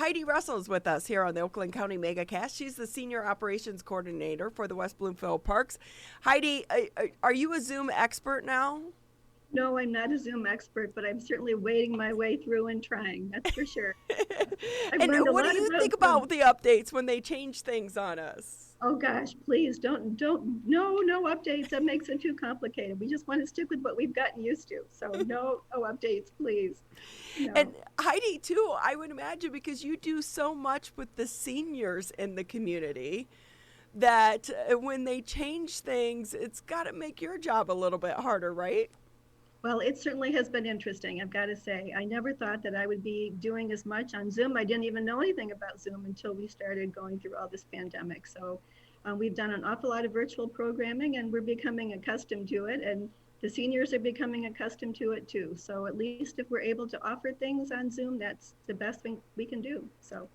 Heidi Russell is with us here on the Oakland County MegaCast. She's the Senior Operations Coordinator for the West Bloomfield Parks. Heidi, are you a Zoom expert now? No, I'm not a Zoom expert, but I'm certainly wading my way through and trying. That's for sure. I've And learned a what do lot you about think Zoom. about the updates when they change things on us? Oh gosh, please no updates. That makes it too complicated. We just want to stick with what we've gotten used to. So no updates, please. And No. Heidi, too, I would imagine because you do so much with the seniors in the community that when they change things, it's got to make your job a little bit harder, right? Well, it certainly has been interesting, I've got to say. I never thought that I would be doing as much on Zoom. I didn't even know anything about Zoom until we started going through all this pandemic. So we've done an awful lot of virtual programming and we're becoming accustomed to it. And the seniors are becoming accustomed to it too. So at least if we're able to offer things on Zoom, that's the best thing we can do. So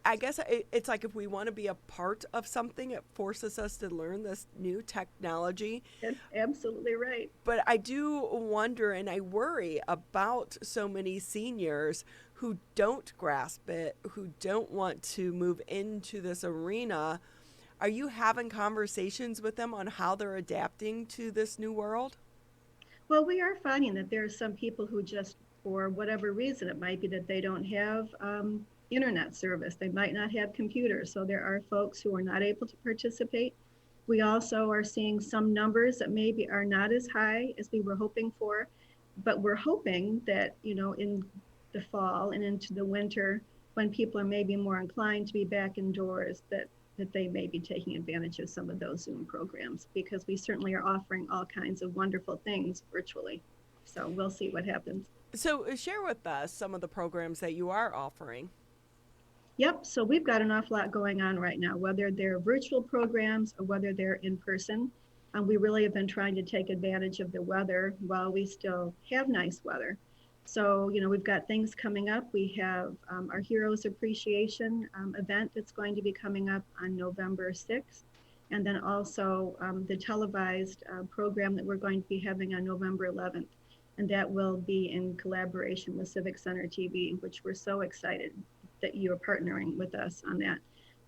I guess it's like if we want to be a part of something, it forces us to learn this new technology. that's absolutely right. But I do wonder and I worry about so many seniors who don't grasp it, who don't want to move into this arena. Are you having conversations with them on how they're adapting to this new world? Well, we are finding that there are some people who just, for whatever reason, it might be that they don't have internet service. They might not have computers. So there are folks who are not able to participate. We also are seeing some numbers that maybe are not as high as we were hoping for, but we're hoping that, in the fall and into the winter, when people are maybe more inclined to be back indoors, that they may be taking advantage of some of those Zoom programs because we certainly are offering all kinds of wonderful things virtually. So we'll see what happens. So, share with us some of the programs that you are offering. Yep, so we've got an awful lot going on right now, whether they're virtual programs or whether they're in person. We really have been trying to take advantage of the weather while we still have nice weather. So, we've got things coming up. We have our Heroes Appreciation event that's going to be coming up on November 6th. And then also the televised program that we're going to be having on November 11th. And that will be in collaboration with Civic Center TV, which we're so excited that you're partnering with us on that.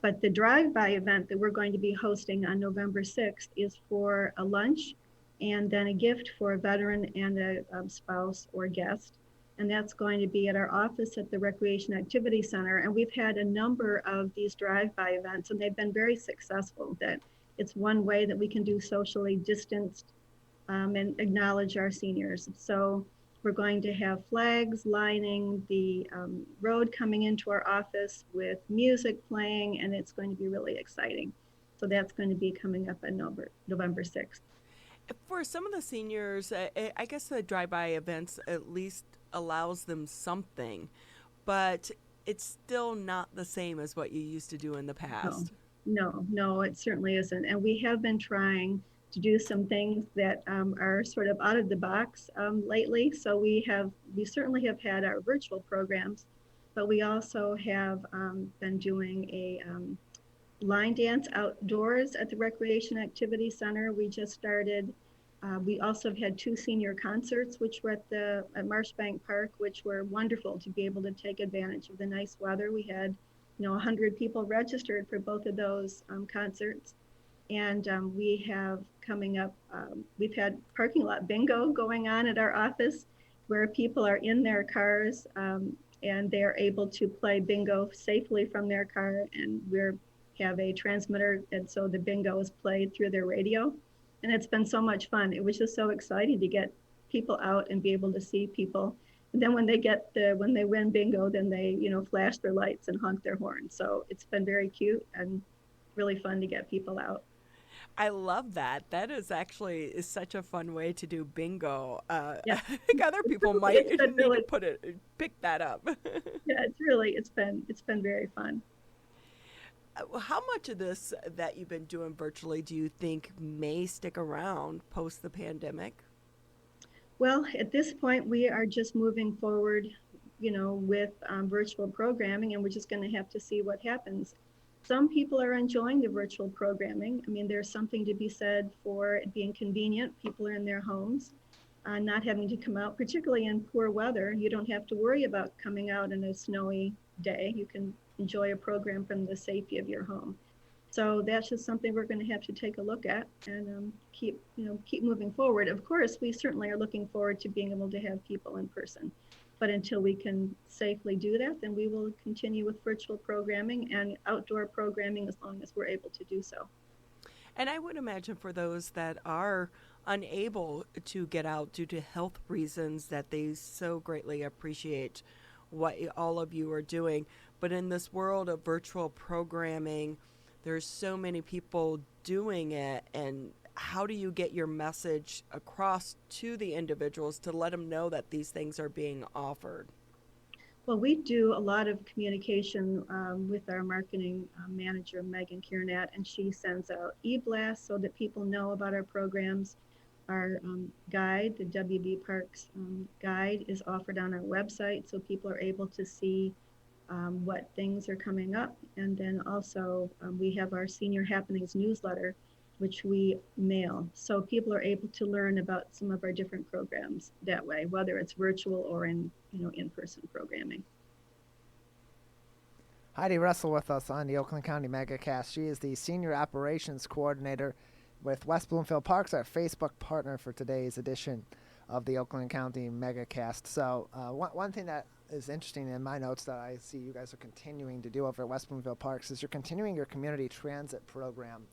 But the drive-by event that we're going to be hosting on November 6th is for a lunch and then a gift for a veteran and a spouse or guest. And that's going to be at our office at the Recreation Activity Center. And we've had a number of these drive-by events, and they've been very successful. That it's one way that we can do socially distanced and acknowledge our seniors. So we're going to have flags lining the road coming into our office with music playing, and it's going to be really exciting. So that's going to be coming up on November 6th. For some of the seniors, I guess the drive-by events at least allows them something, but it's still not the same as what you used to do in the No, past. no, it certainly isn't. And we have been trying to do some things that are sort of out of the box lately. So we certainly have had our virtual programs, but we also have been doing a line dance outdoors at the Recreation Activity Center. We just started. We also have had two senior concerts, which were at Marshbank Park, which were wonderful to be able to take advantage of the nice weather. We had, 100 people registered for both of those concerts. And we have coming up, we've had parking lot bingo going on at our office where people are in their cars and they're able to play bingo safely from their car. And we have a transmitter. And so the bingo is played through their radio. And it's been so much fun. It was just so exciting to get people out and be able to see people. And then when they win bingo, then they, flash their lights and honk their horns. So it's been very cute and really fun to get people out. I love that. That is such a fun way to do bingo. Yeah, I think other people might it's been need to really, pick that up. yeah, it's been very fun. How much of this that you've been doing virtually do you think may stick around post the pandemic? Well, at this point, we are just moving forward, with virtual programming, and we're just going to have to see what happens. Some people are enjoying the virtual programming. I mean, there's something to be said for it being convenient. People are in their homes, not having to come out, particularly in poor weather. You don't have to worry about coming out in a snowy day. You can enjoy a program from the safety of your home. So that's just something we're going to have to take a look at and keep moving forward. Of course, we certainly are looking forward to being able to have people in person. But until we can safely do that, then we will continue with virtual programming and outdoor programming as long as we're able to do so. And I would imagine for those that are unable to get out due to health reasons that they so greatly appreciate what all of you are doing. But in this world of virtual programming, there's so many people doing it, and how do you get your message across to the individuals to let them know that these things are being offered? Well, we do a lot of communication with our marketing manager, Megan Kiernat, and she sends out e-blasts so that people know about our programs. Our guide, the WB Parks guide, is offered on our website so people are able to see what things are coming up. And then also we have our Senior Happenings newsletter, which we mail. So people are able to learn about some of our different programs that way, whether it's virtual or in-person programming. Heidi Russell with us on the Oakland County MegaCast. She is the Senior Operations Coordinator with West Bloomfield Parks, our Facebook partner for today's edition of the Oakland County MegaCast. So one thing that is interesting in my notes that I see you guys are continuing to do over at West Bloomfield Parks is you're continuing your community transit program.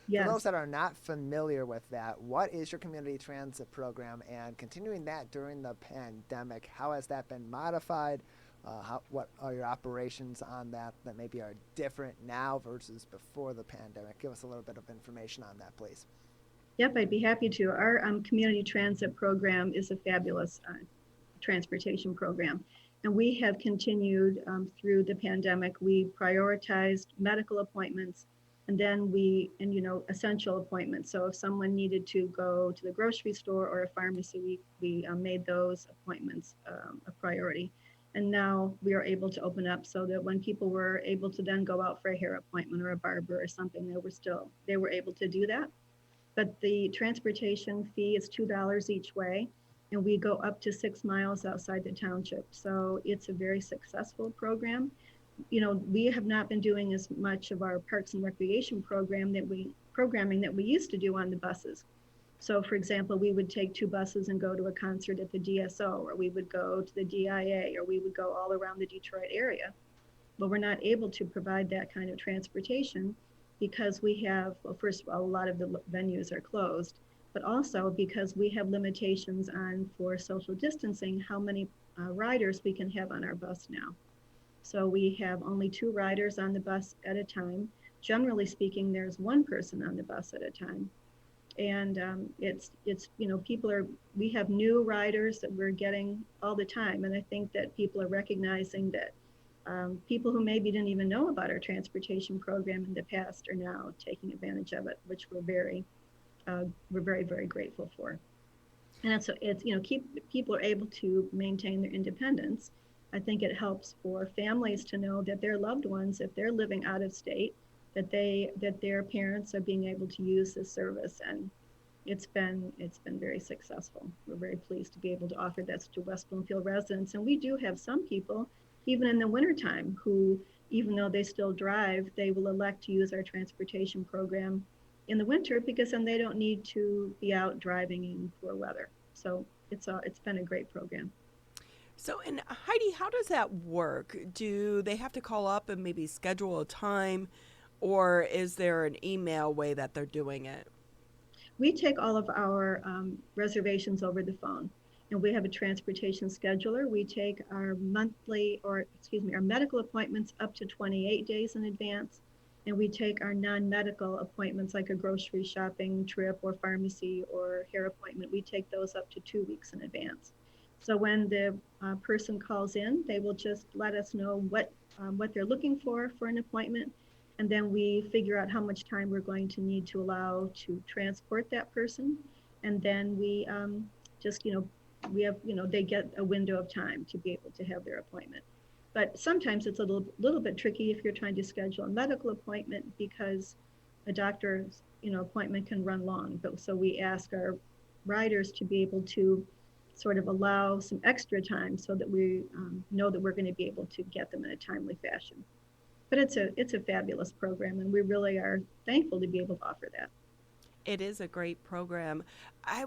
Yes. For those that are not familiar with that, what is your community transit program, and continuing that during the pandemic, how has that been modified? What are your operations on that maybe are different now versus before the pandemic? Give us a little bit of information on that, please. Yep, I'd be happy to. Our community transit program is a fabulous transportation program. And we have continued through the pandemic. We prioritized medical appointments, and then essential appointments. So if someone needed to go to the grocery store or a pharmacy, we made those appointments a priority. And now we are able to open up so that when people were able to then go out for a hair appointment or a barber or something, they were able to do that. But the transportation fee is $2 each way, and we go up to 6 miles outside the township. So it's a very successful program. We have not been doing as much of our parks and recreation programming that we used to do on the buses. So for example, we would take 2 buses and go to a concert at the DSO, or we would go to the DIA, or we would go all around the Detroit area. But we're not able to provide that kind of transportation because we have, well, first of all, a lot of the venues are closed, but also because we have limitations on, for social distancing, how many riders we can have on our bus now. So we have only 2 riders on the bus at a time. Generally speaking, there's 1 person on the bus at a time. And we have new riders that we're getting all the time. And I think that people are recognizing that people who maybe didn't even know about our transportation program in the past are now taking advantage of it, which we're very, very grateful for. And people are able to maintain their independence. I think it helps for families to know that their loved ones, if they're living out of state, that their parents are being able to use this service, and it's been very successful. We're very pleased to be able to offer this to West Bloomfield residents, and we do have some people, even in the wintertime, who, even though they still drive, they will elect to use our transportation program in the winter because then they don't need to be out driving in poor weather. So it's been a great program. So, and Heidi, how does that work? Do they have to call up and maybe schedule a time, or is there an email way that they're doing it? We take all of our reservations over the phone, and we have a transportation scheduler. We take our our medical appointments up to 28 days in advance, and we take our non-medical appointments like a grocery shopping trip or pharmacy or hair appointment. We take those up to 2 weeks in advance. So when the person calls in, they will just let us know what they're looking for an appointment. And then we figure out how much time we're going to need to allow to transport that person. And then we they get a window of time to be able to have their appointment. But sometimes it's a little bit tricky if you're trying to schedule a medical appointment because a doctor's appointment can run long. But so we ask our riders to be able to sort of allow some extra time so that we know that we're going to be able to get them in a timely fashion. But it's a fabulous program, and we really are thankful to be able to offer that. It is a great program. I,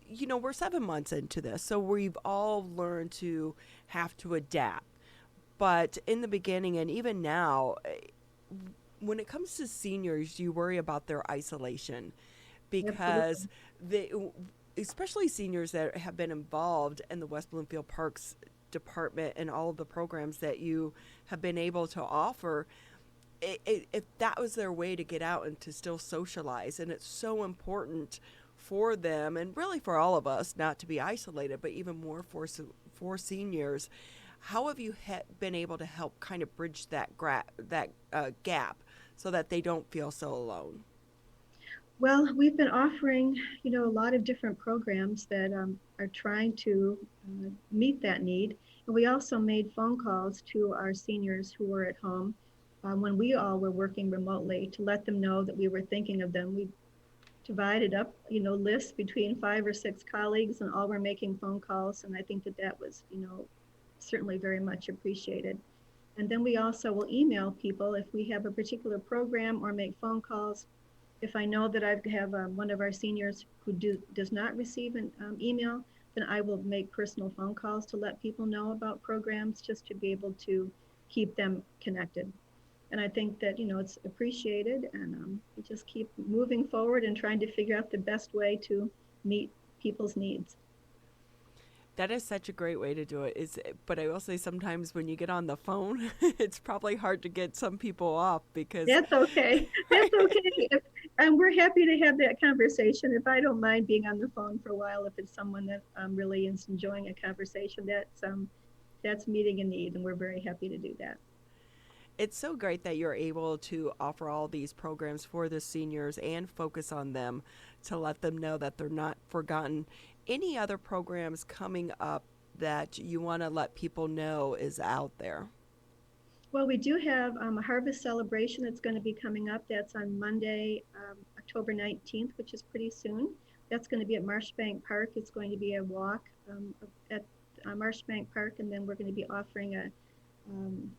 we're 7 months into this, so we've all learned to have to adapt. But in the beginning, and even now, when it comes to seniors, you worry about their isolation because Absolutely. they, especially seniors that have been involved in the West Bloomfield Parks department and all of the programs that you have been able to offer, if that was their way to get out and to still socialize, and it's so important for them and really for all of us not to be isolated, but even more for seniors. How have you been able to help kind of bridge that gap so that they don't feel so alone? Well, we've been offering, a lot of different programs that are trying to meet that need. And we also made phone calls to our seniors who were at home when we all were working remotely to let them know that we were thinking of them. We divided up, lists between 5 or 6 colleagues, and all were making phone calls. And I think that that was, certainly very much appreciated. And then we also will email people if we have a particular program or make phone calls. If I know that I have one of our seniors who does not receive an email, then I will make personal phone calls to let people know about programs just to be able to keep them connected. And I think that, it's appreciated, and we just keep moving forward and trying to figure out the best way to meet people's needs. That is such a great way to do it. But I will say sometimes when you get on the phone, it's probably hard to get some people off because That's okay. That's okay. And we're happy to have that conversation. If I don't mind being on the phone for a while, if it's someone that really is enjoying a conversation, that's meeting a need, and we're very happy to do that. it's so great that you're able to offer all these programs for the seniors and focus on them to let them know that they're not forgotten. Any other programs coming up that you want to let people know is out there? Well, we do have a harvest celebration that's going to be coming up. That's on Monday, October 19th, which is pretty soon. That's going to be at Marshbank Park. It's going to be a walk at Marshbank Park, and then we're going to be offering a um,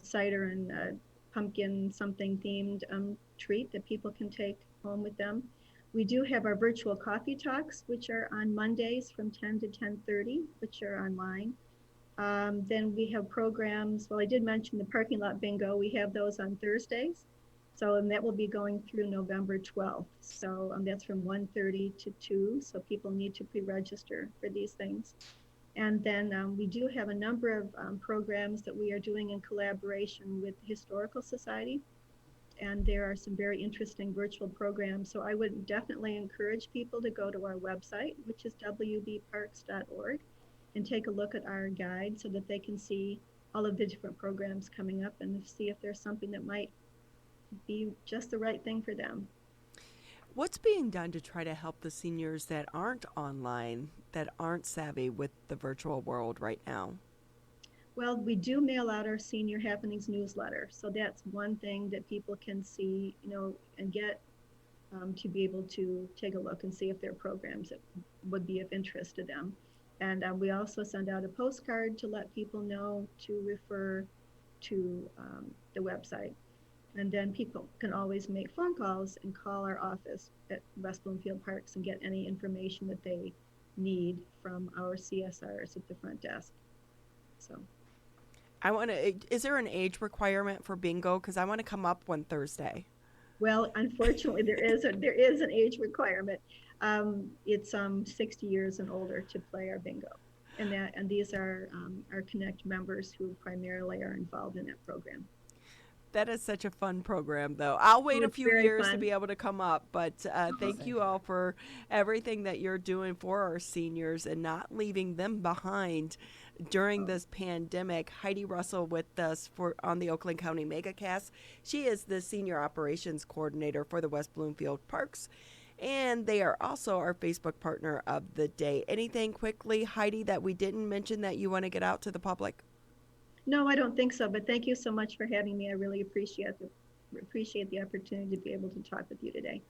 cider and pumpkin something themed treat that people can take home with them. We do have our virtual coffee talks, which are on Mondays from 10 to 10:30, which are online. Then we have programs. Well, I did mention the parking lot bingo. We have those on Thursdays. So, and that will be going through November 12th. So that's from 1:30 to 2. So people need to pre-register for these things. And then we do have a number of programs that we are doing in collaboration with the Historical Society. And there are some very interesting virtual programs. So I would definitely encourage people to go to our website, which is wbparks.org, and take a look at our guide so that they can see all of the different programs coming up and see if there's something that might be just the right thing for them. What's being done to try to help the seniors that aren't online, that aren't savvy with the virtual world right now? Well, we do mail out our Senior Happenings newsletter. So that's one thing that people can see, and get to be able to take a look and see if there are programs that would be of interest to them. And we also send out a postcard to let people know to refer to the website. And then people can always make phone calls and call our office at West Bloomfield Parks and get any information that they need from our CSRs at the front desk. So. Is there an age requirement for bingo? Because I want to come up one Thursday. Well, unfortunately, there is an age requirement. It's 60 years and older to play our bingo, and these are our Connect members who primarily are involved in that program. That is such a fun program, though. I'll wait a It's few very years to fun. be able to come up, but thank you all for everything that you're doing for our seniors and not leaving them behind during this pandemic. Heidi Russell with us for on the Oakland County MegaCast. She is the Senior Operations Coordinator for the West Bloomfield Parks, and they are also our Facebook partner of the day. Anything quickly, Heidi, that we didn't mention that you want to get out to the public? No, I don't think so, but thank you so much for having me. I really appreciate the opportunity to be able to talk with you today.